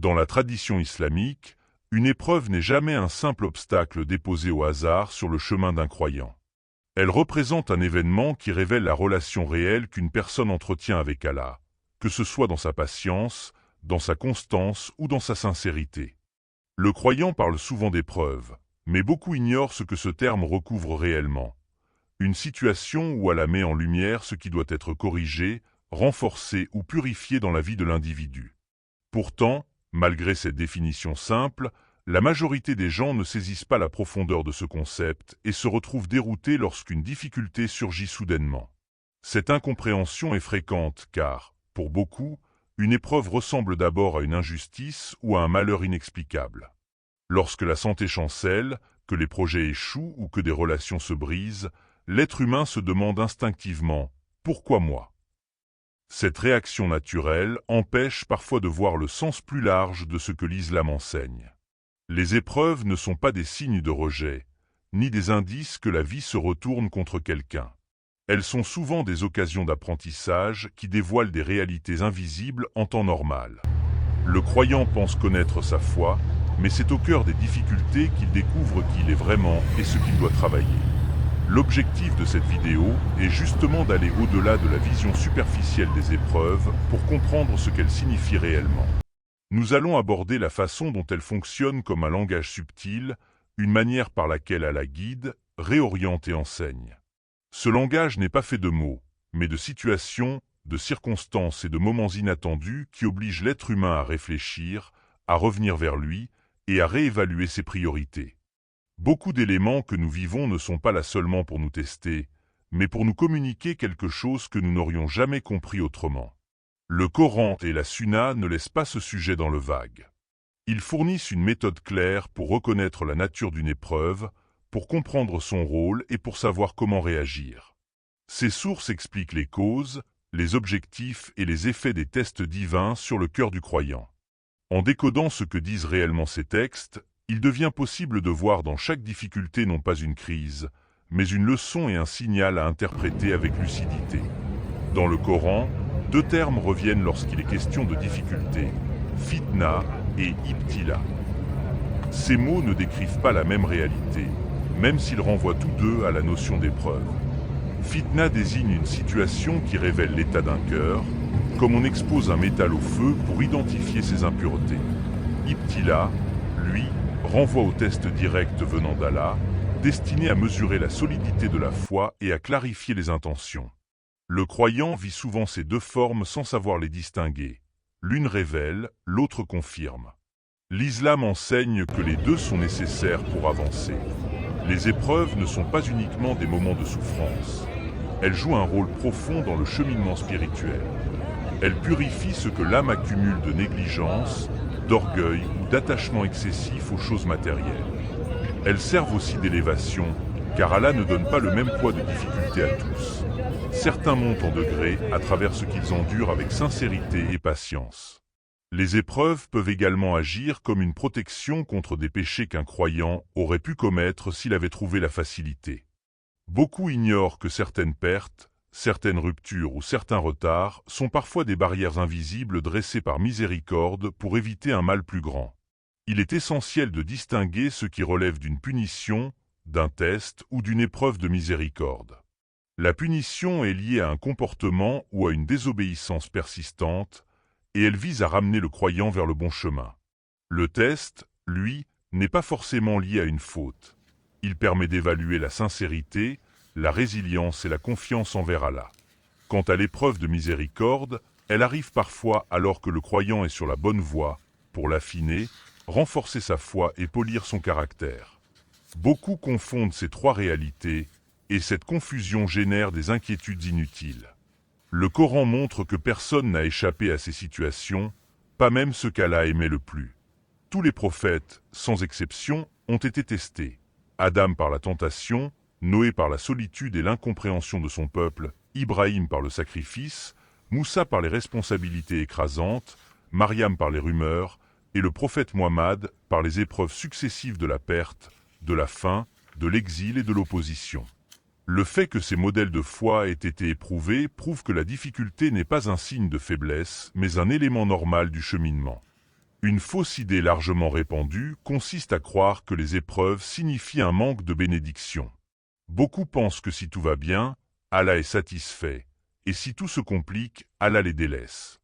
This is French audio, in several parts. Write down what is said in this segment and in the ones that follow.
Dans la tradition islamique, une épreuve n'est jamais un simple obstacle déposé au hasard sur le chemin d'un croyant. Elle représente un événement qui révèle la relation réelle qu'une personne entretient avec Allah, que ce soit dans sa patience, dans sa constance ou dans sa sincérité. Le croyant parle souvent d'épreuve, mais beaucoup ignorent ce que ce terme recouvre réellement. Une situation où Allah met en lumière ce qui doit être corrigé, renforcé ou purifié dans la vie de l'individu. Pourtant, malgré cette définition simple, la majorité des gens ne saisissent pas la profondeur de ce concept et se retrouvent déroutés lorsqu'une difficulté surgit soudainement. Cette incompréhension est fréquente car, pour beaucoup, une épreuve ressemble d'abord à une injustice ou à un malheur inexplicable. Lorsque la santé chancelle, que les projets échouent ou que des relations se brisent, l'être humain se demande instinctivement « Pourquoi moi ?» Cette réaction naturelle empêche parfois de voir le sens plus large de ce que l'islam enseigne. Les épreuves ne sont pas des signes de rejet, ni des indices que la vie se retourne contre quelqu'un. Elles sont souvent des occasions d'apprentissage qui dévoilent des réalités invisibles en temps normal. Le croyant pense connaître sa foi, mais c'est au cœur des difficultés qu'il découvre qui il est vraiment et ce qu'il doit travailler. L'objectif de cette vidéo est justement d'aller au-delà de la vision superficielle des épreuves pour comprendre ce qu'elles signifient réellement. Nous allons aborder la façon dont elles fonctionnent comme un langage subtil, une manière par laquelle Allah guide, réoriente et enseigne. Ce langage n'est pas fait de mots, mais de situations, de circonstances et de moments inattendus qui obligent l'être humain à réfléchir, à revenir vers lui et à réévaluer ses priorités. Beaucoup d'éléments que nous vivons ne sont pas là seulement pour nous tester, mais pour nous communiquer quelque chose que nous n'aurions jamais compris autrement. Le Coran et la Sunna ne laissent pas ce sujet dans le vague. Ils fournissent une méthode claire pour reconnaître la nature d'une épreuve, pour comprendre son rôle et pour savoir comment réagir. Ces sources expliquent les causes, les objectifs et les effets des tests divins sur le cœur du croyant. En décodant ce que disent réellement ces textes, il devient possible de voir dans chaque difficulté non pas une crise, mais une leçon et un signal à interpréter avec lucidité. Dans le Coran, deux termes reviennent lorsqu'il est question de difficulté, fitna et ibtila. Ces mots ne décrivent pas la même réalité, même s'ils renvoient tous deux à la notion d'épreuve. Fitna désigne une situation qui révèle l'état d'un cœur, comme on expose un métal au feu pour identifier ses impuretés. Ibtila, lui, renvoie au test direct venant d'Allah, destiné à mesurer la solidité de la foi et à clarifier les intentions. Le croyant vit souvent ces deux formes sans savoir les distinguer. L'une révèle, l'autre confirme. L'islam enseigne que les deux sont nécessaires pour avancer. Les épreuves ne sont pas uniquement des moments de souffrance. Elles jouent un rôle profond dans le cheminement spirituel. Elles purifient ce que l'âme accumule de négligence, d'orgueil ou d'attachement excessif aux choses matérielles. Elles servent aussi d'élévation, car Allah ne donne pas le même poids de difficulté à tous. Certains montent en degrés à travers ce qu'ils endurent avec sincérité et patience. Les épreuves peuvent également agir comme une protection contre des péchés qu'un croyant aurait pu commettre s'il avait trouvé la facilité. Beaucoup ignorent que certaines pertes, certaines ruptures ou certains retards sont parfois des barrières invisibles dressées par miséricorde pour éviter un mal plus grand. Il est essentiel de distinguer ce qui relève d'une punition, d'un test ou d'une épreuve de miséricorde. La punition est liée à un comportement ou à une désobéissance persistante, et elle vise à ramener le croyant vers le bon chemin. Le test, lui, n'est pas forcément lié à une faute. Il permet d'évaluer la sincérité, la résilience et la confiance envers Allah. Quant à l'épreuve de miséricorde, elle arrive parfois alors que le croyant est sur la bonne voie, pour l'affiner, renforcer sa foi et polir son caractère. Beaucoup confondent ces trois réalités, et cette confusion génère des inquiétudes inutiles. Le Coran montre que personne n'a échappé à ces situations, pas même ceux qu'Allah aimait le plus. Tous les prophètes, sans exception, ont été testés. Adam par la tentation, Noé par la solitude et l'incompréhension de son peuple, Ibrahim par le sacrifice, Moussa par les responsabilités écrasantes, Mariam par les rumeurs, et le prophète Muhammad par les épreuves successives de la perte, de la faim, de l'exil et de l'opposition. Le fait que ces modèles de foi aient été éprouvés prouve que la difficulté n'est pas un signe de faiblesse, mais un élément normal du cheminement. Une fausse idée largement répandue consiste à croire que les épreuves signifient un manque de bénédiction. Beaucoup pensent que si tout va bien, Allah est satisfait, et si tout se complique, Allah les délaisse.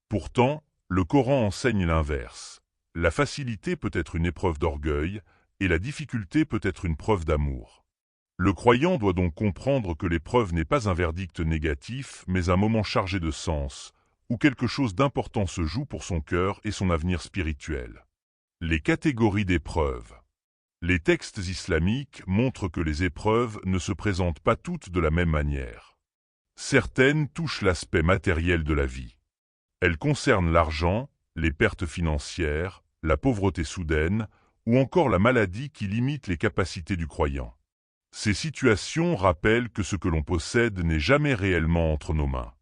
Pourtant, le Coran enseigne l'inverse. La facilité peut être une épreuve d'orgueil, et la difficulté peut être une preuve d'amour. Le croyant doit donc comprendre que l'épreuve n'est pas un verdict négatif, mais un moment chargé de sens, où quelque chose d'important se joue pour son cœur et son avenir spirituel. Les catégories d'épreuves. Les textes islamiques montrent que les épreuves ne se présentent pas toutes de la même manière. Certaines touchent l'aspect matériel de la vie. Elles concernent l'argent, les pertes financières, la pauvreté soudaine, ou encore la maladie qui limite les capacités du croyant. Ces situations rappellent que ce que l'on possède n'est jamais réellement entre nos mains.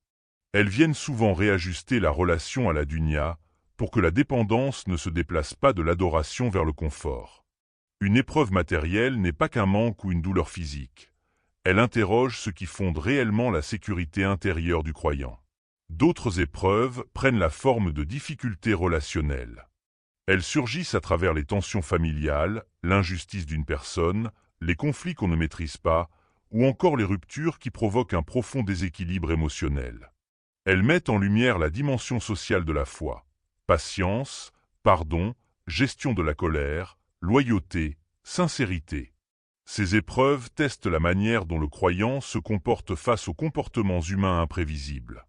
Elles viennent souvent réajuster la relation à la dunya pour que la dépendance ne se déplace pas de l'adoration vers le confort. Une épreuve matérielle n'est pas qu'un manque ou une douleur physique. Elle interroge ce qui fonde réellement la sécurité intérieure du croyant. D'autres épreuves prennent la forme de difficultés relationnelles. Elles surgissent à travers les tensions familiales, l'injustice d'une personne, les conflits qu'on ne maîtrise pas, ou encore les ruptures qui provoquent un profond déséquilibre émotionnel. Elles mettent en lumière la dimension sociale de la foi. Patience, pardon, gestion de la colère, loyauté, sincérité. Ces épreuves testent la manière dont le croyant se comporte face aux comportements humains imprévisibles.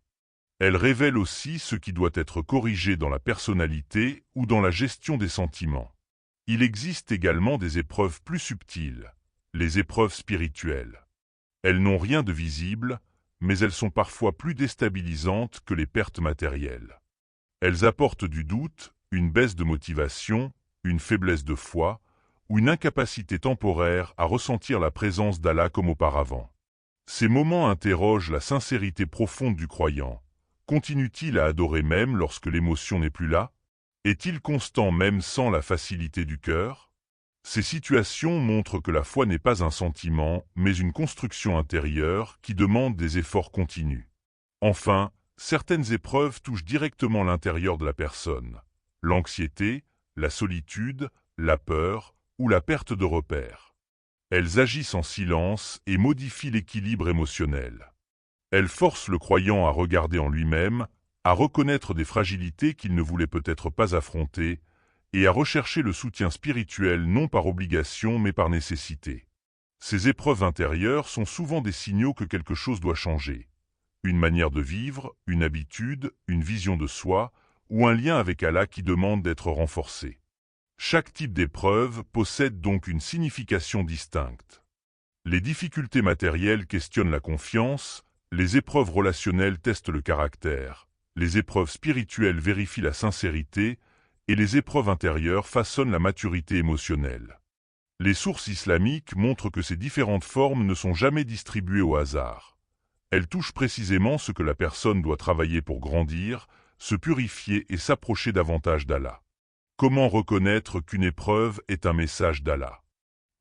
Elles révèlent aussi ce qui doit être corrigé dans la personnalité ou dans la gestion des sentiments. Il existe également des épreuves plus subtiles, les épreuves spirituelles. Elles n'ont rien de visible, mais elles sont parfois plus déstabilisantes que les pertes matérielles. Elles apportent du doute, une baisse de motivation, une faiblesse de foi, ou une incapacité temporaire à ressentir la présence d'Allah comme auparavant. Ces moments interrogent la sincérité profonde du croyant. Continue-t-il à adorer même lorsque l'émotion n'est plus là? Est-il constant même sans la facilité du cœur? Ces situations montrent que la foi n'est pas un sentiment, mais une construction intérieure qui demande des efforts continus. Enfin, certaines épreuves touchent directement l'intérieur de la personne. L'anxiété, la solitude, la peur ou la perte de repères. Elles agissent en silence et modifient l'équilibre émotionnel. Elles forcent le croyant à regarder en lui-même, à reconnaître des fragilités qu'il ne voulait peut-être pas affronter, et à rechercher le soutien spirituel non par obligation mais par nécessité. Ces épreuves intérieures sont souvent des signaux que quelque chose doit changer. Une manière de vivre, une habitude, une vision de soi, ou un lien avec Allah qui demande d'être renforcé. Chaque type d'épreuve possède donc une signification distincte. Les difficultés matérielles questionnent la confiance, les épreuves relationnelles testent le caractère, les épreuves spirituelles vérifient la sincérité, et les épreuves intérieures façonnent la maturité émotionnelle. Les sources islamiques montrent que ces différentes formes ne sont jamais distribuées au hasard. Elles touchent précisément ce que la personne doit travailler pour grandir, se purifier et s'approcher davantage d'Allah. Comment reconnaître qu'une épreuve est un message d'Allah?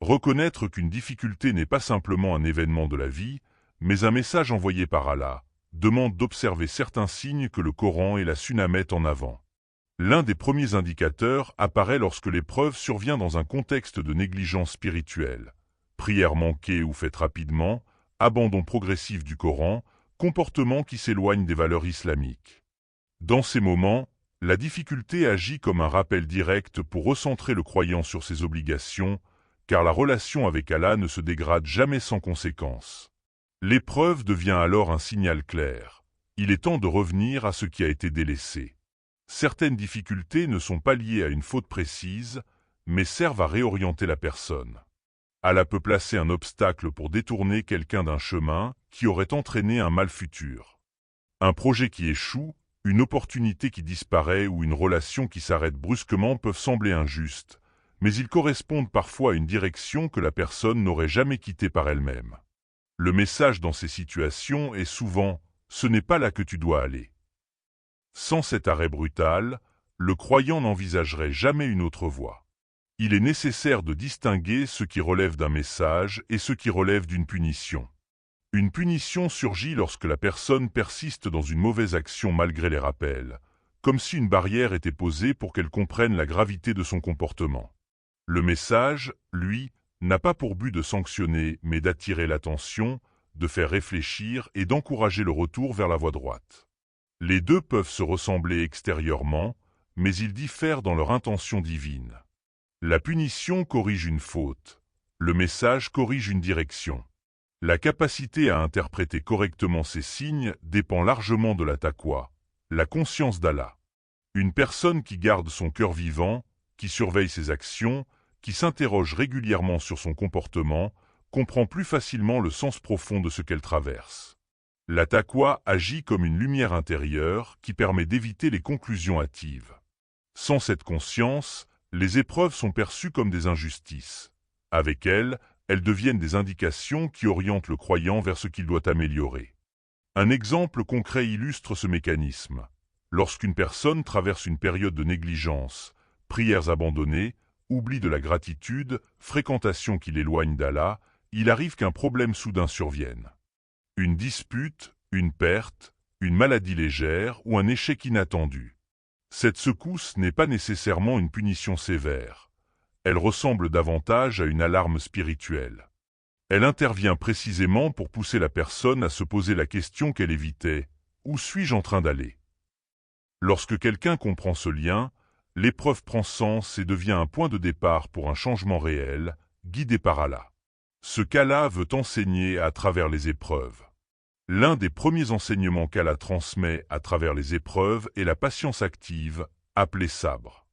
Reconnaître qu'une difficulté n'est pas simplement un événement de la vie, mais un message envoyé par Allah, demande d'observer certains signes que le Coran et la Sunna mettent en avant. L'un des premiers indicateurs apparaît lorsque l'épreuve survient dans un contexte de négligence spirituelle. Prière manquée ou faite rapidement, abandon progressif du Coran, comportement qui s'éloigne des valeurs islamiques. Dans ces moments, la difficulté agit comme un rappel direct pour recentrer le croyant sur ses obligations, car la relation avec Allah ne se dégrade jamais sans conséquence. L'épreuve devient alors un signal clair. Il est temps de revenir à ce qui a été délaissé. Certaines difficultés ne sont pas liées à une faute précise, mais servent à réorienter la personne. Allah peut placer un obstacle pour détourner quelqu'un d'un chemin qui aurait entraîné un mal futur. Un projet qui échoue, une opportunité qui disparaît ou une relation qui s'arrête brusquement peuvent sembler injustes, mais ils correspondent parfois à une direction que la personne n'aurait jamais quittée par elle-même. Le message dans ces situations est souvent « ce n'est pas là que tu dois aller ». Sans cet arrêt brutal, le croyant n'envisagerait jamais une autre voie. Il est nécessaire de distinguer ce qui relève d'un message et ce qui relève d'une punition. Une punition surgit lorsque la personne persiste dans une mauvaise action malgré les rappels, comme si une barrière était posée pour qu'elle comprenne la gravité de son comportement. Le message, lui, n'a pas pour but de sanctionner, mais d'attirer l'attention, de faire réfléchir et d'encourager le retour vers la voie droite. Les deux peuvent se ressembler extérieurement, mais ils diffèrent dans leur intention divine. La punition corrige une faute, le message corrige une direction. La capacité à interpréter correctement ces signes dépend largement de la taqwa, la conscience d'Allah. Une personne qui garde son cœur vivant, qui surveille ses actions, qui s'interroge régulièrement sur son comportement, comprend plus facilement le sens profond de ce qu'elle traverse. La taqwa agit comme une lumière intérieure qui permet d'éviter les conclusions hâtives. Sans cette conscience, les épreuves sont perçues comme des injustices. Avec elles deviennent des indications qui orientent le croyant vers ce qu'il doit améliorer. Un exemple concret illustre ce mécanisme. Lorsqu'une personne traverse une période de négligence, prières abandonnées, oubli de la gratitude, fréquentation qui l'éloigne d'Allah, il arrive qu'un problème soudain survienne. Une dispute, une perte, une maladie légère ou un échec inattendu. Cette secousse n'est pas nécessairement une punition sévère. Elle ressemble davantage à une alarme spirituelle. Elle intervient précisément pour pousser la personne à se poser la question qu'elle évitait. Où suis-je en train d'aller? Lorsque quelqu'un comprend ce lien, l'épreuve prend sens et devient un point de départ pour un changement réel, guidé par Allah. Ce qu'Allah veut enseigner à travers les épreuves. L'un des premiers enseignements qu'Allah transmet à travers les épreuves est la patience active, appelée sabre.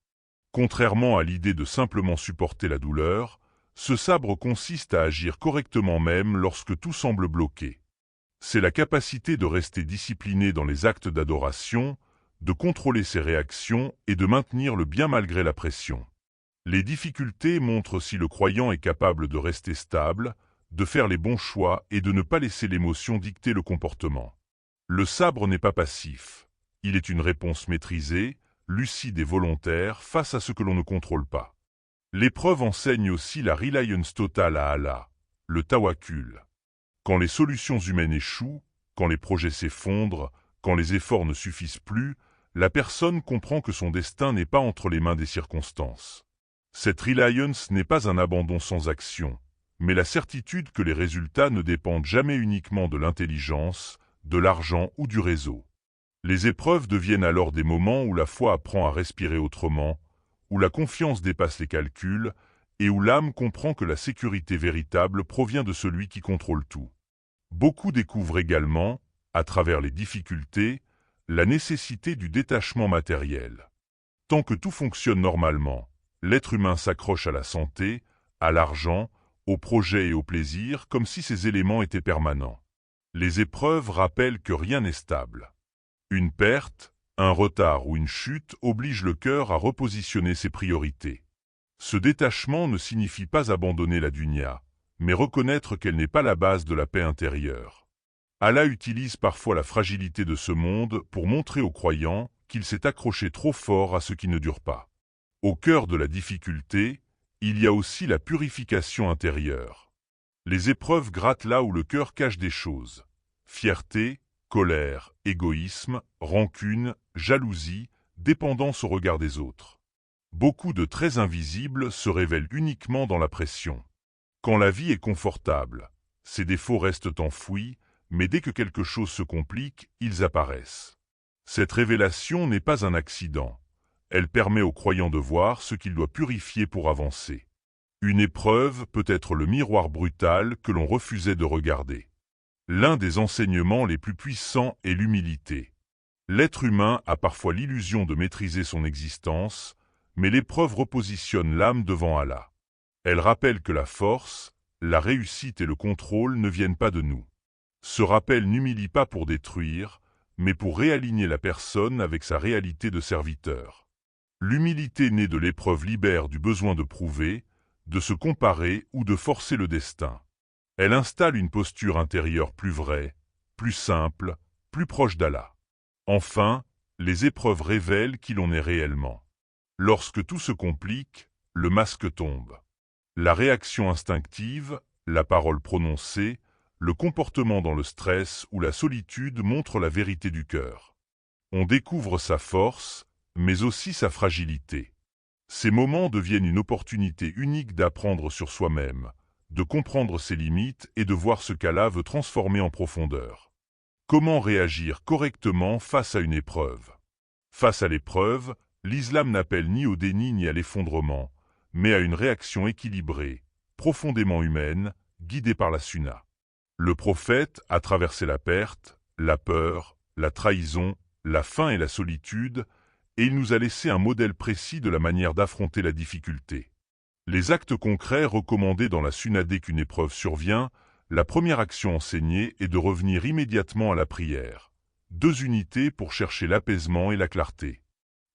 Contrairement à l'idée de simplement supporter la douleur, ce sabre consiste à agir correctement même lorsque tout semble bloqué. C'est la capacité de rester discipliné dans les actes d'adoration, de contrôler ses réactions et de maintenir le bien malgré la pression. Les difficultés montrent si le croyant est capable de rester stable, de faire les bons choix et de ne pas laisser l'émotion dicter le comportement. Le sabre n'est pas passif. Il est une réponse maîtrisée, lucide et volontaire face à ce que l'on ne contrôle pas. L'épreuve enseigne aussi la reliance totale à Allah, le tawakkul. Quand les solutions humaines échouent, quand les projets s'effondrent, quand les efforts ne suffisent plus, la personne comprend que son destin n'est pas entre les mains des circonstances. Cette reliance n'est pas un abandon sans action, mais la certitude que les résultats ne dépendent jamais uniquement de l'intelligence, de l'argent ou du réseau. Les épreuves deviennent alors des moments où la foi apprend à respirer autrement, où la confiance dépasse les calculs, et où l'âme comprend que la sécurité véritable provient de celui qui contrôle tout. Beaucoup découvrent également, à travers les difficultés, la nécessité du détachement matériel. Tant que tout fonctionne normalement, l'être humain s'accroche à la santé, à l'argent, au projet et au plaisir comme si ces éléments étaient permanents. Les épreuves rappellent que rien n'est stable. Une perte, un retard ou une chute oblige le cœur à repositionner ses priorités. Ce détachement ne signifie pas abandonner la dunya, mais reconnaître qu'elle n'est pas la base de la paix intérieure. Allah utilise parfois la fragilité de ce monde pour montrer aux croyants qu'il s'est accroché trop fort à ce qui ne dure pas. Au cœur de la difficulté, il y a aussi la purification intérieure. Les épreuves grattent là où le cœur cache des choses. Fierté, colère, égoïsme, rancune, jalousie, dépendance au regard des autres. Beaucoup de traits invisibles se révèlent uniquement dans la pression. Quand la vie est confortable, ces défauts restent enfouis, mais dès que quelque chose se complique, ils apparaissent. Cette révélation n'est pas un accident. Elle permet au croyant de voir ce qu'il doit purifier pour avancer. Une épreuve peut être le miroir brutal que l'on refusait de regarder. L'un des enseignements les plus puissants est l'humilité. L'être humain a parfois l'illusion de maîtriser son existence, mais l'épreuve repositionne l'âme devant Allah. Elle rappelle que la force, la réussite et le contrôle ne viennent pas de nous. Ce rappel n'humilie pas pour détruire, mais pour réaligner la personne avec sa réalité de serviteur. L'humilité née de l'épreuve libère du besoin de prouver, de se comparer ou de forcer le destin. Elle installe une posture intérieure plus vraie, plus simple, plus proche d'Allah. Enfin, les épreuves révèlent qui l'on est réellement. Lorsque tout se complique, le masque tombe. La réaction instinctive, la parole prononcée, le comportement dans le stress ou la solitude montrent la vérité du cœur. On découvre sa force, mais aussi sa fragilité. Ces moments deviennent une opportunité unique d'apprendre sur soi-même, de comprendre ses limites et de voir ce qu'Allah veut transformer en profondeur. Comment réagir correctement face à une épreuve? Face à l'épreuve, l'islam n'appelle ni au déni ni à l'effondrement, mais à une réaction équilibrée, profondément humaine, guidée par la sunna. Le prophète a traversé la perte, la peur, la trahison, la faim et la solitude, et il nous a laissé un modèle précis de la manière d'affronter la difficulté. Les actes concrets recommandés dans la sunna dès qu'une épreuve survient, la première action enseignée est de revenir immédiatement à la prière. 2 unités pour chercher l'apaisement et la clarté.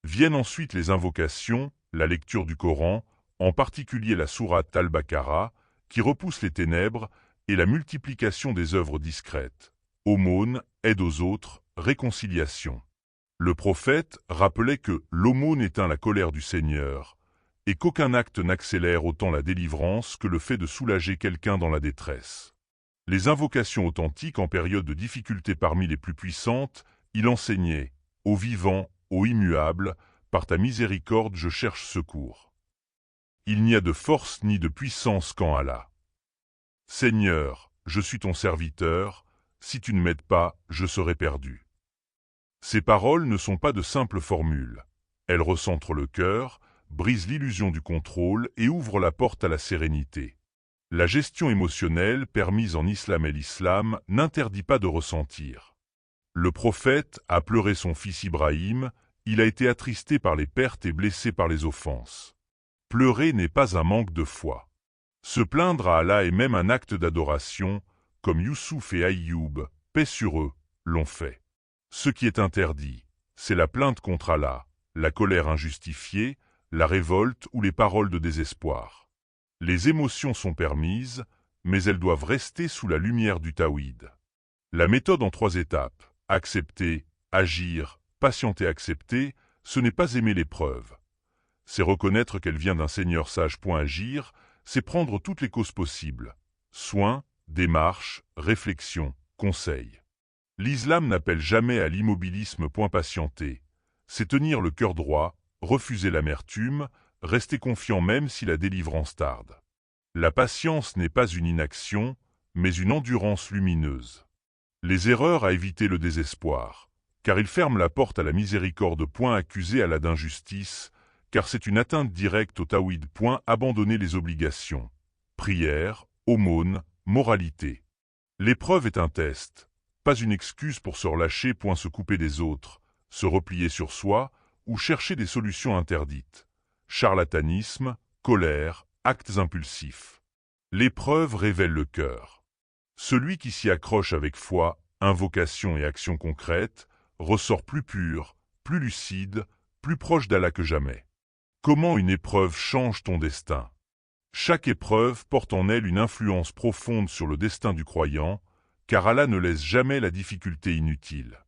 Viennent ensuite les invocations, la lecture du Coran, en particulier la sourate Al-Baqarah, qui repousse les ténèbres, et la multiplication des œuvres discrètes. Aumône, aide aux autres, réconciliation. Le prophète rappelait que l'aumône éteint la colère du Seigneur, et qu'aucun acte n'accélère autant la délivrance que le fait de soulager quelqu'un dans la détresse. Les invocations authentiques en période de difficulté parmi les plus puissantes, il enseignait « Ô vivant, ô immuable, par ta miséricorde je cherche secours. Il n'y a de force ni de puissance qu'en Allah. Seigneur, je suis ton serviteur, si tu ne m'aides pas, je serai perdu. » Ces paroles ne sont pas de simples formules. Elles recentrent le cœur, brisent l'illusion du contrôle et ouvrent la porte à la sérénité. La gestion émotionnelle permise en islam et l'islam n'interdit pas de ressentir. Le prophète a pleuré son fils Ibrahim, il a été attristé par les pertes et blessé par les offenses. Pleurer n'est pas un manque de foi. Se plaindre à Allah est même un acte d'adoration, comme Youssouf et Aïyoub, paix sur eux, l'ont fait. Ce qui est interdit, c'est la plainte contre Allah, la colère injustifiée, la révolte ou les paroles de désespoir. Les émotions sont permises, mais elles doivent rester sous la lumière du tawhid. La méthode en 3 étapes, accepter, agir, patienter, accepter, ce n'est pas aimer l'épreuve. C'est reconnaître qu'elle vient d'un Seigneur sage. Agir, c'est prendre toutes les causes possibles. Soins, démarche, réflexion, conseil. L'islam n'appelle jamais à l'immobilisme. Patienter, c'est tenir le cœur droit, refuser l'amertume, rester confiant même si la délivrance tarde. La patience n'est pas une inaction, mais une endurance lumineuse. Les erreurs à éviter le désespoir, car il ferme la porte à la miséricorde. Accuser Allah d'injustice, car c'est une atteinte directe au tawhid. Abandonner les obligations. Prière, aumône, moralité. L'épreuve est un test, pas une excuse pour se relâcher. Se couper des autres, se replier sur soi, ou chercher des solutions interdites. Charlatanisme, colère, actes impulsifs. L'épreuve révèle le cœur. Celui qui s'y accroche avec foi, invocation et action concrète, ressort plus pur, plus lucide, plus proche d'Allah que jamais. Comment une épreuve change ton destin? Chaque épreuve porte en elle une influence profonde sur le destin du croyant, car Allah ne laisse jamais la difficulté inutile.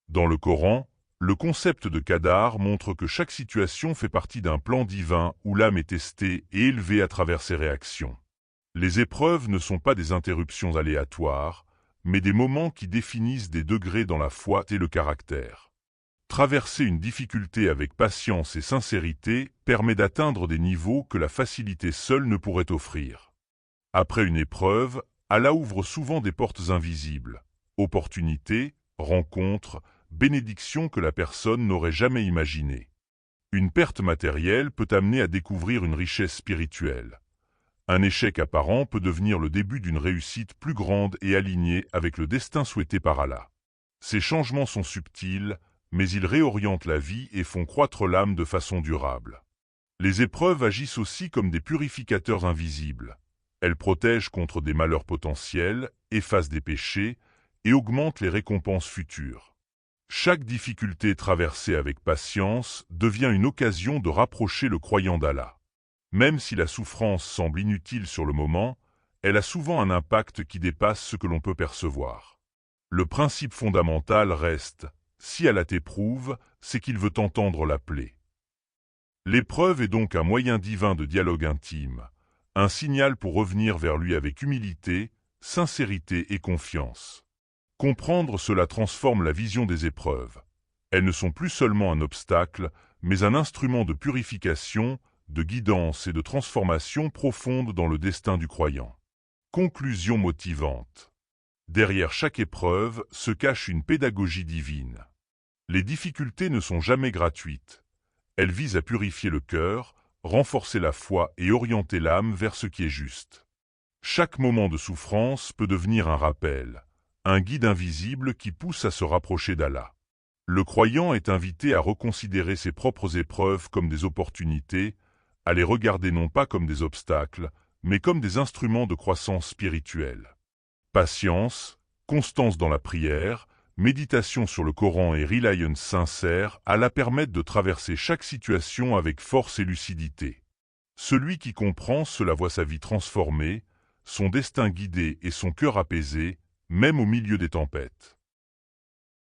Dans le Coran, le concept de qadar montre que chaque situation fait partie d'un plan divin où l'âme est testée et élevée à travers ses réactions. Les épreuves ne sont pas des interruptions aléatoires, mais des moments qui définissent des degrés dans la foi et le caractère. Traverser une difficulté avec patience et sincérité permet d'atteindre des niveaux que la facilité seule ne pourrait offrir. Après une épreuve, Allah ouvre souvent des portes invisibles, opportunités, rencontres, bénédictions que la personne n'aurait jamais imaginées. Une perte matérielle peut amener à découvrir une richesse spirituelle. Un échec apparent peut devenir le début d'une réussite plus grande et alignée avec le destin souhaité par Allah. Ces changements sont subtils, mais ils réorientent la vie et font croître l'âme de façon durable. Les épreuves agissent aussi comme des purificateurs invisibles. Elles protègent contre des malheurs potentiels, effacent des péchés et augmentent les récompenses futures. Chaque difficulté traversée avec patience devient une occasion de rapprocher le croyant d'Allah. Même si la souffrance semble inutile sur le moment, elle a souvent un impact qui dépasse ce que l'on peut percevoir. Le principe fondamental reste « si Allah t'éprouve, c'est qu'il veut t'entendre l'appeler ». L'épreuve est donc un moyen divin de dialogue intime, un signal pour revenir vers lui avec humilité, sincérité et confiance. Comprendre cela transforme la vision des épreuves. Elles ne sont plus seulement un obstacle, mais un instrument de purification, de guidance et de transformation profonde dans le destin du croyant. Conclusion motivante. Derrière chaque épreuve se cache une pédagogie divine. Les difficultés ne sont jamais gratuites. Elles visent à purifier le cœur, renforcer la foi et orienter l'âme vers ce qui est juste. Chaque moment de souffrance peut devenir un rappel, un guide invisible qui pousse à se rapprocher d'Allah. Le croyant est invité à reconsidérer ses propres épreuves comme des opportunités, à les regarder non pas comme des obstacles, mais comme des instruments de croissance spirituelle. Patience, constance dans la prière, méditation sur le Coran et reliance sincère Allah permettent de traverser chaque situation avec force et lucidité. Celui qui comprend cela voit sa vie transformée, son destin guidé et son cœur apaisé, même au milieu des tempêtes.